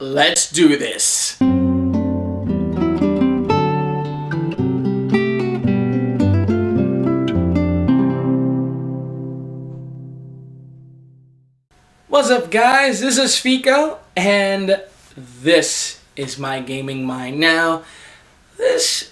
Let's do this. What's up, guys? This is Fico, and this is my gaming mind. Now, this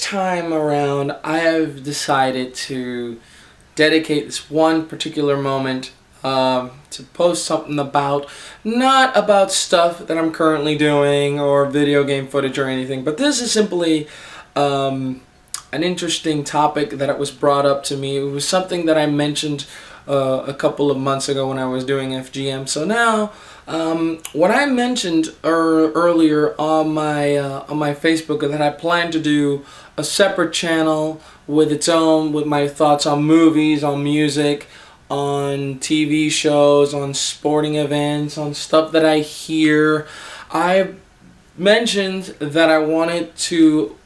time around, I have decided to dedicate this one particular moment to post something about, not about stuff that I'm currently doing or video game footage or anything, but this is simply an interesting topic that was brought up to me. It was something that I mentioned a couple of months ago when I was doing FGM. So now, what I mentioned earlier on my Facebook that I plan to do a separate channel with my thoughts on movies, on music, on TV shows, on sporting events, on stuff that I hear. I mentioned that I wanted to,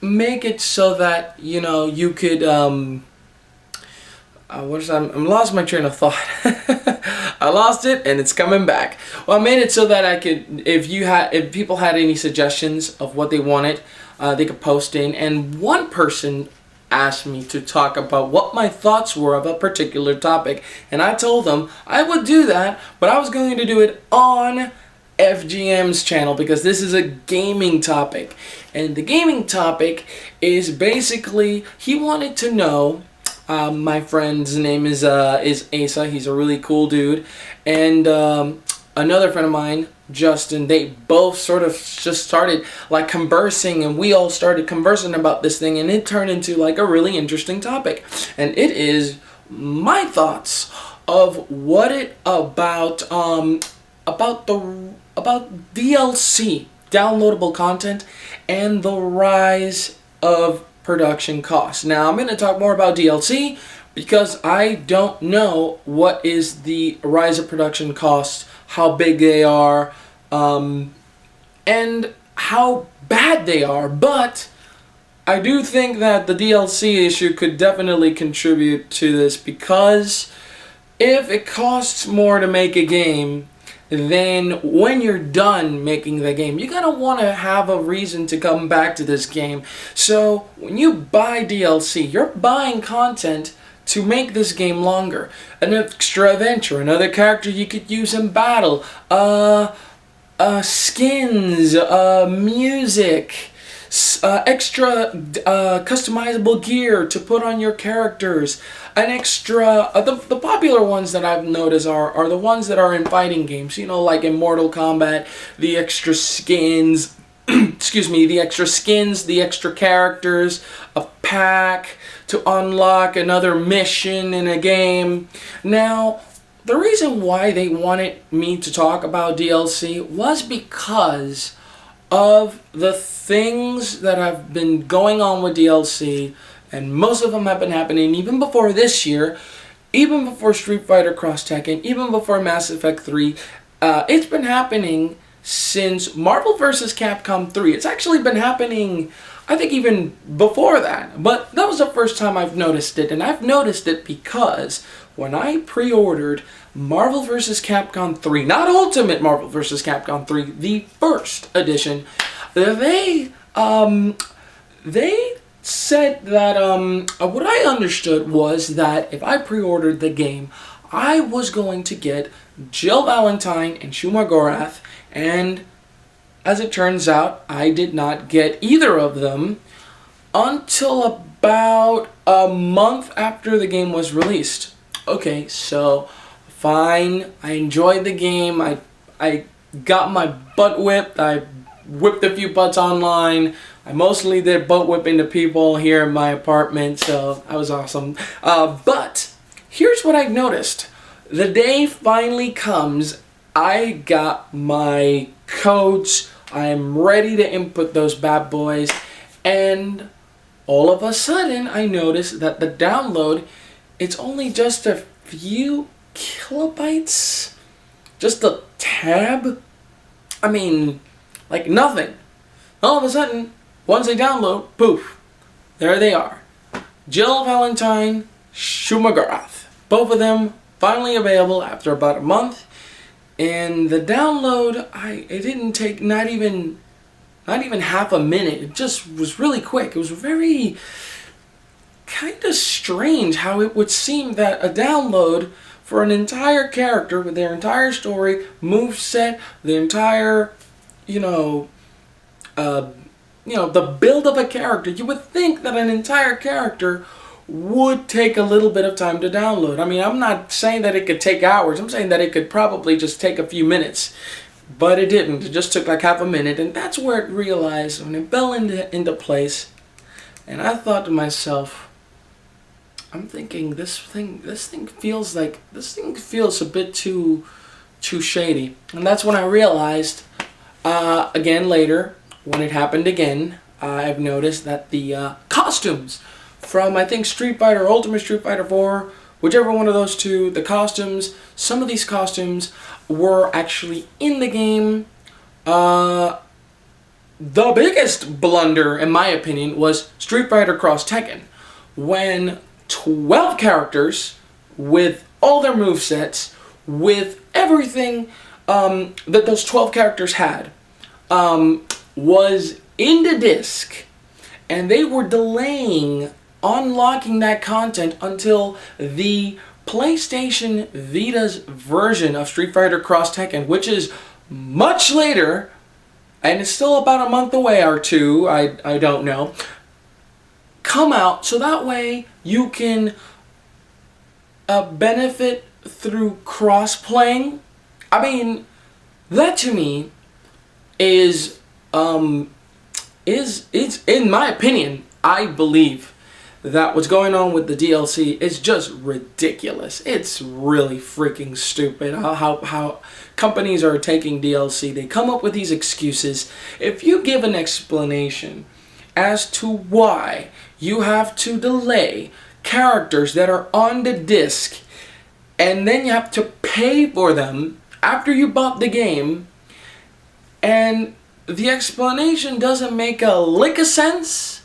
make it so that, you could, I'm lost my train of thought. I lost it and it's coming back. Well, I made it so that I could, if people had any suggestions of what they wanted, they could post in. And one person asked me to talk about what my thoughts were of a particular topic, and I told them I would do that, but I was going to do it on FGM's channel because this is a gaming topic. And the gaming topic is basically, he wanted to know, my friend's name is Asa. He's a really cool dude. And another friend of mine, Justin, they both sort of just started like conversing, and we all started conversing about this thing, and it turned into like a really interesting topic. And it is my thoughts of what it about DLC, downloadable content, and the rise of production costs. Now, I'm going to talk more about DLC because I don't know what is the rise of production costs, how big they are, and how bad they are. But I do think that the DLC issue could definitely contribute to this, because if it costs more to make a game, then when you're done making the game, you're gonna want to have a reason to come back to this game. So when you buy DLC, you're buying content to make this game longer. An extra adventure, another character you could use in battle, skins, music, extra customizable gear to put on your characters, an extra, the popular ones that I've noticed are the ones that are in fighting games, like in Mortal Kombat, the extra skins, excuse me, the extra characters, a pack to unlock another mission in a game. Now, the reason why they wanted me to talk about DLC was because of the things that have been going on with DLC, and most of them have been happening even before this year, even before Street Fighter Cross Tekken, even before Mass Effect 3. It's been happening since Marvel vs. Capcom 3. It's actually been happening, I think, even before that. But that was the first time I've noticed it, and I've noticed it because when I pre-ordered Marvel vs. Capcom 3, not Ultimate Marvel vs. Capcom 3, the first edition, they said that, what I understood was that if I pre-ordered the game, I was going to get Jill Valentine and Shuma Gorath, and as it turns out, I did not get either of them until about a month after the game was released. Okay, so fine, I enjoyed the game, I got my butt whipped, I whipped a few butts online. I mostly did butt whipping to people here in my apartment, so that was awesome. But here's what I've noticed. The day finally comes, I got my codes, I'm ready to input those bad boys, and all of a sudden I noticed that the download, it's only just a few kilobytes, just a tab. I mean, like nothing. All of a sudden, once they download, poof, there they are. Jill Valentine, Shuma Gorath. Both of them finally available after about a month. And the download, it didn't take not even half a minute. It just was really quick. It was very kind of strange how it would seem that a download for an entire character with their entire story, move set, the entire, you know, the build of a character. You would think that an entire character would take a little bit of time to download. I mean, I'm not saying that it could take hours. I'm saying that it could probably just take a few minutes. But it didn't. It just took like half a minute. And that's where it realized, when it fell into place. And I thought to myself, I'm thinking this thing feels a bit too shady. And that's when I realized, again later, when it happened again, I've noticed that the costumes from, I think, Street Fighter, Ultimate Street Fighter 4, whichever one of those two, the costumes, some of these costumes were actually in the game. The biggest blunder, in my opinion, was Street Fighter Cross Tekken, when 12 characters with all their movesets, with everything that those 12 characters had, was in the disc, and they were delaying unlocking that content until the PlayStation Vita's version of Street Fighter Cross Tekken, which is much later, and it's still about a month away or two, I don't know, come out, so that way you can benefit through cross-playing. I mean, that to me is in my opinion, I believe that what's going on with the DLC is just ridiculous. It's really freaking stupid how companies are taking DLC. They come up with these excuses. If you give an explanation as to why you have to delay characters that are on the disc, and then you have to pay for them after you bought the game, and the explanation doesn't make a lick of sense,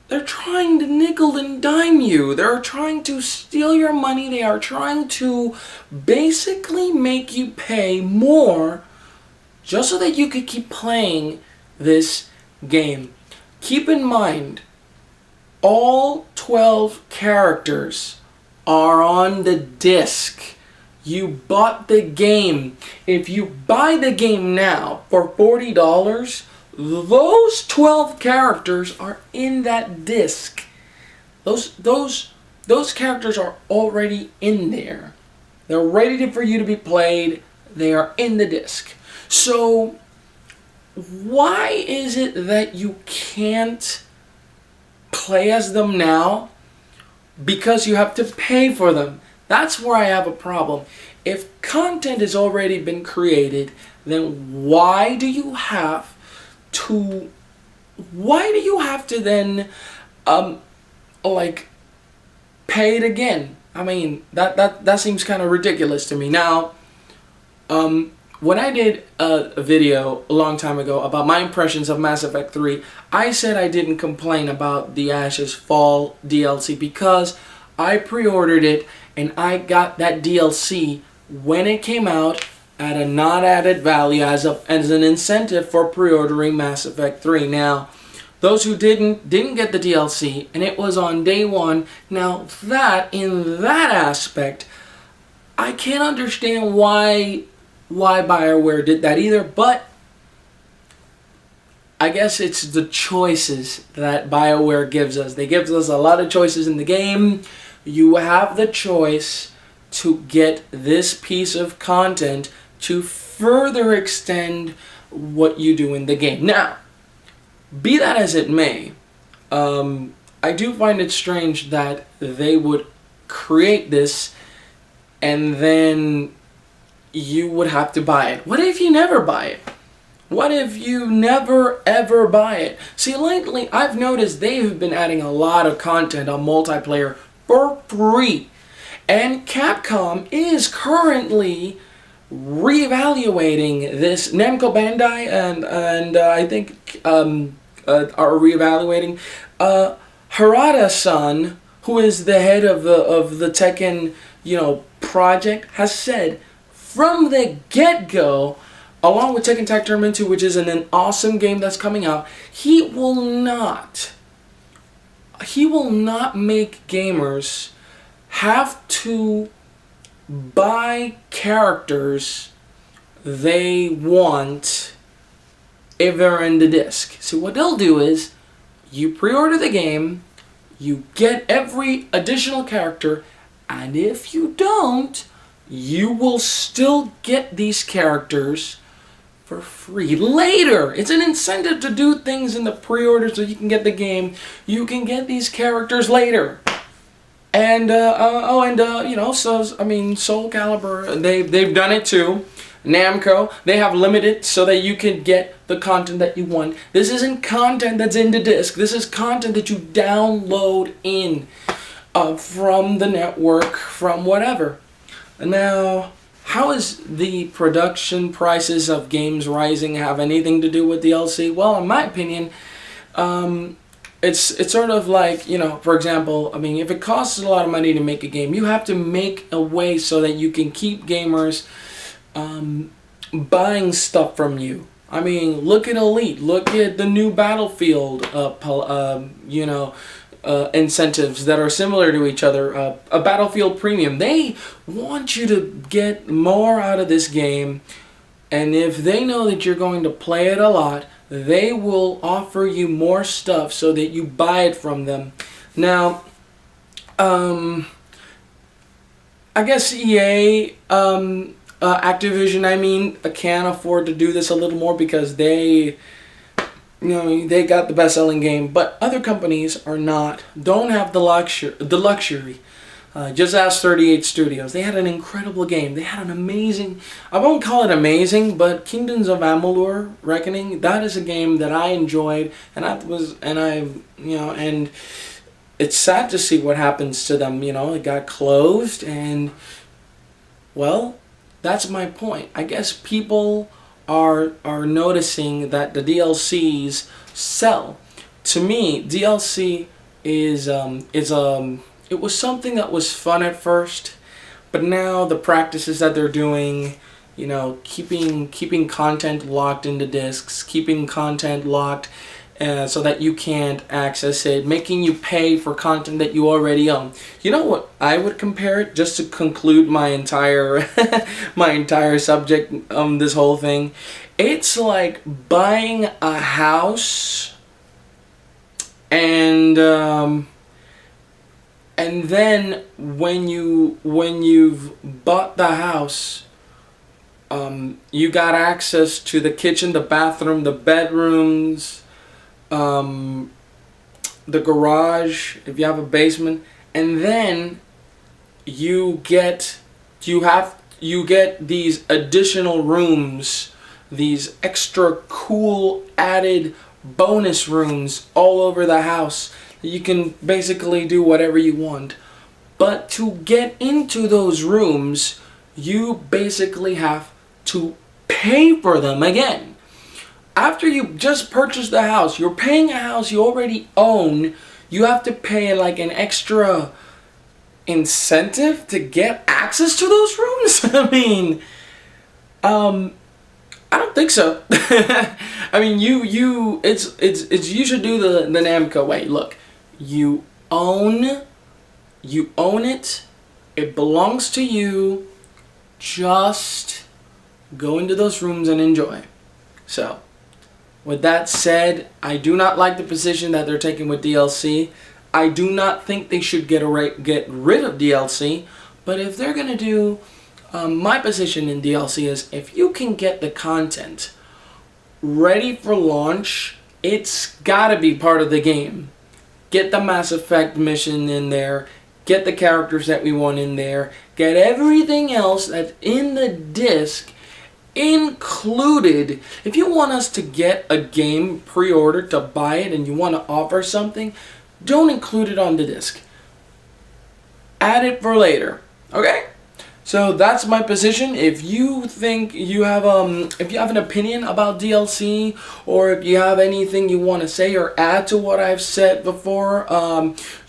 they're trying to nickel and dime you. They're trying to steal your money. They are trying to basically make you pay more just so that you could keep playing this game. Keep in mind, all 12 characters are on the disc. You bought the game. If you buy the game now for $40, those 12 characters are in that disc. Those characters are already in there. They're ready for you to be played. They are in the disc. So why is it that you can't play as them now? Because you have to pay for them. That's where I have a problem. If content has already been created, then why do you have to then pay it again? I mean, that seems kind of ridiculous to me. Now, when I did a video a long time ago about my impressions of Mass Effect 3, I said I didn't complain about the Ashes Fall DLC because I pre-ordered it and I got that DLC when it came out at a not added value as an incentive for pre-ordering Mass Effect 3. Now, those who didn't get the DLC, and it was on day one. Now, in that aspect, I can't understand why BioWare did that either, but I guess it's the choices that BioWare gives us. They give us a lot of choices in the game. You have the choice to get this piece of content to further extend what you do in the game. Now, be that as it may, I do find it strange that they would create this and then you would have to buy it. What if you never buy it? What if you never ever buy it? See, lately I've noticed they have been adding a lot of content on multiplayer for free. And Capcom is currently reevaluating this. Namco Bandai and I think are reevaluating. Harada-san, who is the head of the Tekken project, has said from the get-go, along with Tekken Tag Tournament 2, which is an awesome game that's coming out, he will not make gamers have to buy characters they want if they're in the disc. So what they'll do is, you pre-order the game, you get every additional character, and if you don't, you will still get these characters for free later. It's an incentive to do things in the pre-order so you can get the game. You can get these characters later. And Soul Calibur, they've done it too. Namco, they have limited so that you can get the content that you want. This isn't content that's in the disc. This is content that you download in from the network, from whatever. Now, how is the production prices of games rising have anything to do with DLC? Well, in my opinion, it's sort of like, for example, if it costs a lot of money to make a game, you have to make a way so that you can keep gamers buying stuff from you. Look at Elite. Look at the new Battlefield, incentives that are similar to each other. A Battlefield Premium. They want you to get more out of this game, and if they know that you're going to play it a lot, they will offer you more stuff so that you buy it from them. Now, I guess EA, Activision, can afford to do this a little more because they got the best-selling game, but other companies don't have the luxury. Just ask 38 Studios. They had an incredible game. They had an amazing, I won't call it amazing, but Kingdoms of Amalur Reckoning, that is a game that I enjoyed, and it's sad to see what happens to them. It got closed, and well, that's my point. I guess people are noticing that the DLCs sell. To me, DLC it was something that was fun at first, but now the practices that they're doing, keeping content locked into discs, keeping content locked so that you can't access it, making you pay for content that you already own. You know what I would compare it, just to conclude my entire subject, this whole thing. It's like buying a house and then when you've bought the house, you got access to the kitchen, the bathroom, the bedrooms, the garage, if you have a basement, and then you get these additional rooms, these extra cool added bonus rooms all over the house. You can basically do whatever you want. But to get into those rooms, you basically have to pay for them again. After you just purchased the house, you're paying a house you already own, you have to pay like an extra incentive to get access to those rooms? I don't think so. You should do the Namco way. Look, you own it. It belongs to you. Just go into those rooms and enjoy. So, with that said, I do not like the position that they're taking with DLC. I do not think they should get rid of DLC. But if they're gonna do, my position in DLC is, if you can get the content ready for launch, it's gotta be part of the game. Get the Mass Effect mission in there, get the characters that we want in there, get everything else that's in the disc included. If you want us to get a game pre-ordered to buy it and you want to offer something, don't include it on the disc. Add it for later. Okay? So that's my position. If you think you have an opinion about DLC, or if you have anything you want to say or add to what I've said before,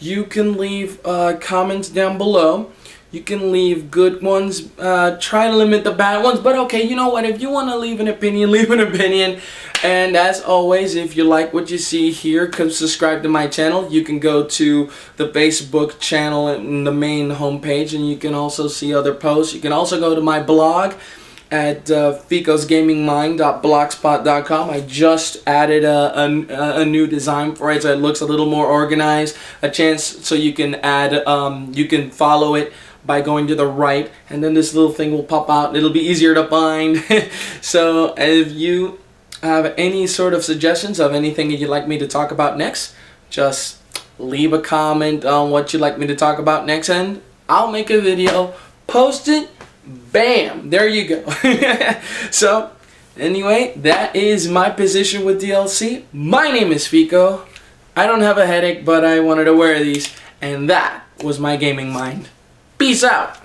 you can leave comments down below. You can leave good ones. Try to limit the bad ones. But okay, you know what? If you want to leave an opinion, leave an opinion. And as always, if you like what you see here, come subscribe to my channel. You can go to the Facebook channel in the main homepage, and you can also see other posts. You can also go to my blog at ficosgamingmind.blogspot.com. I just added a new design for it, so it looks a little more organized. A chance so you can add, you can follow it by going to the right, and then this little thing will pop out. It'll be easier to find. So if you have any sort of suggestions of anything you'd like me to talk about next, just leave a comment on what you'd like me to talk about next, and I'll make a video, post it, bam, there you go. So anyway, that is my position with DLC. My name is Fico. I don't have a headache, but I wanted to wear these, and that was my gaming mind. Peace out.